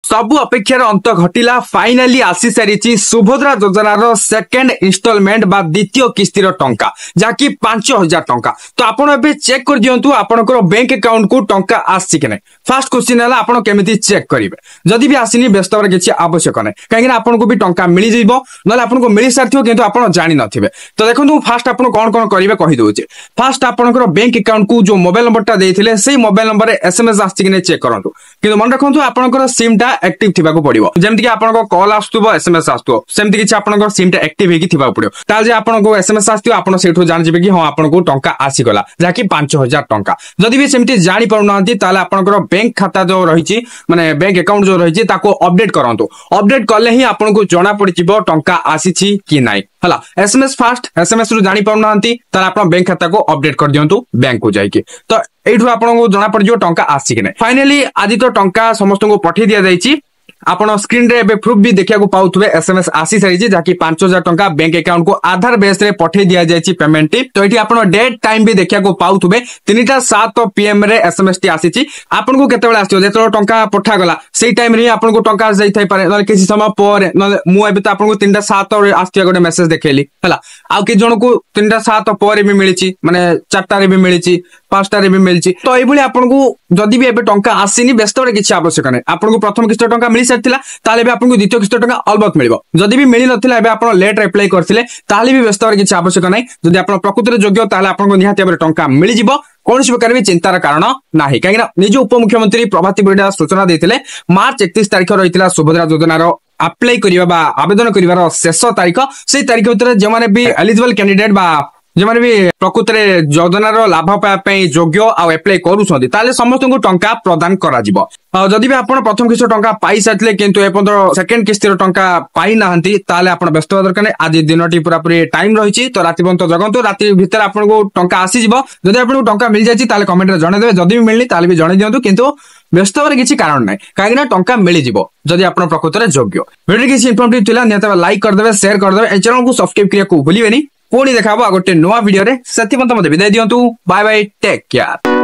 सबु अपेक्षार अंत घटिला फाइनाली आसी सारी सुभद्रा योजनार सेकेंड इनस्टॉलमेंट बा द्वितीय किस्तिर टंका जाकि 5000 टंका। तो आपण एबे चेक कर दियंतु आपनकर बैंक अकाउंट को टंका आसी कि नै। फर्स्ट क्वेश्चन हला आपण केमिति चेक करिवे। जदि भी आसीनी व्यस्त होबार किछि आवश्यक नै, काहे कि आपनको भी टंका मिली जइबो नले आपनको मिली सारथियो किंतु आपण जानि नथिबे। तो देखंतु फर्स्ट आपण कोन कोन करिवे कहि दोचे। फर्स्ट आपनकर बैंक अकाउंट को जो मोबाइल नंबरटा देइथिले सेही मोबाइल नंबर एसएमएस आछि कि नै चेक करंतु। किंतु मन रखंतु आपनकर सिम टा एक्टिव थिबाको पड़िबो। जेमति कि आपनको कॉल आस्तुबो एसएमएस आस्तुबो सेमति कि आपनको सिम टा एक्टिव हेकि थिबाको पड़िबो। ताल जे आपनको एसएमएस आस्तियो आपण सेठो जानि जेबे कि हां आपनको टंका आसी गला जाकि 5000 टंका। जदि भी सेमति जानि परुनांती ताले आपनकर बैंक खाता जो रहिछि माने बैंक अकाउंट जो रहिछि ताको अपडेट करंतु। अपडेट करले ही आपनको जणा पड़ि जिवो टंका आसीछि कि नाइ। हला एसएमएस फास्ट एसएमएस रु जानि परुनांती ताले आपण बैंक खाता को अपडेट कर दियंतु बैंक को जाइके। तो एठु आपनको जणा पड़ि जिवो टंका आसी कि नाइ। फाइनली आदि तो टंका समस्त को पठे दिया जाइछि। आपण स्क्रीन रे एबे प्रूफ भी देखिया को पाउथबे एसएमएस आसी सारी जाकि 5000 टंका बैंक अकाउंट को आधार बेस रे पठे दिया जायछि पेमेंट टी। तो एठी आपण डेट टाइम भी देखिया को पाउथबे 3:07 PM रे एसएमएस टी आसीछि। आपण को केते बेला आसियो जेतो टंका पठा गला सेही टाइम रे आपण को टंका जाई थाई पारे न किछि समय पर न मु एबे त आपण को 3:07 रे आस्तिया गोटे मेसेज देखेली हला। आ कि जण को 3:07 पर भी मिलिछि माने 4टा रे भी मिलिछि 5टा रे भी मिलिछि। तो एई भली आपण को जदि भी एबे टंका आसीनी व्यस्त रे किछि आवश्यक नै। आपण को प्रथम किस्त टंका मिलि सारथिला ताले भी आपनको द्वितीय किस्त टंका अलबत मिलिबो। जदि भी मिलि नथिला एबे आपण लेट अप्लाई करथिले ताले भी व्यस्त रे किछि आवश्यक नै। जदि आपण प्रकृति रे योग्य ताले आपनको निहाती एबे टंका मिलि जिवो। कोनोसी प्रकार भी चिंतार कारण नाही, काहे ना निज उपमुख्यमंत्री प्रभाती परिडा सूचना देथिले मार्च 31 तारिख रहितला सुभद्रा योजनार अप्लाई करिबा बा आवेदन करिवार शेष तारिख। सेही तारिख भितर जे माने भी एलिजिबल कैंडिडेट बा जे माने भी प्रकृति रे योजनार लाभ पाया पई योग्य आ अप्लाई करूछंती ताले समस्त को टंका प्रदान करा जिवो। जदि भी आपण प्रथम किस्त टंका पाई साथले किंतु ए पंद्र सेकंड किस्तिर टंका पाई नाहंती ताले आपण व्यस्त दरकार नै। आज दिनटी पूरा पूरी टाइम रहिछि तो राति पर्यंत जगंतु राति भीतर आपण को टंका आसी जिवो। जदि आपण को टंका मिल जायछि ताले कमेंट रे जणे देबे। जदि भी मिलनी ताले भी जणे दियंतु किंतु व्यस्त होबार किछि कारण नै, काहे ना टंका मिलि जिवो जदि आपण प्रकृति रे योग्य। वीडियो किछि इन्फॉर्मेटिव थिला नियत लाइक कर देबे शेयर कर देबे। ए चैनल को सब्सक्राइब करिया को भूलिबेनी। पुणी देखाबो गोटे नवा वीडियो रे। सेति पन्त मते विदाय दियंतु। Bye bye take care.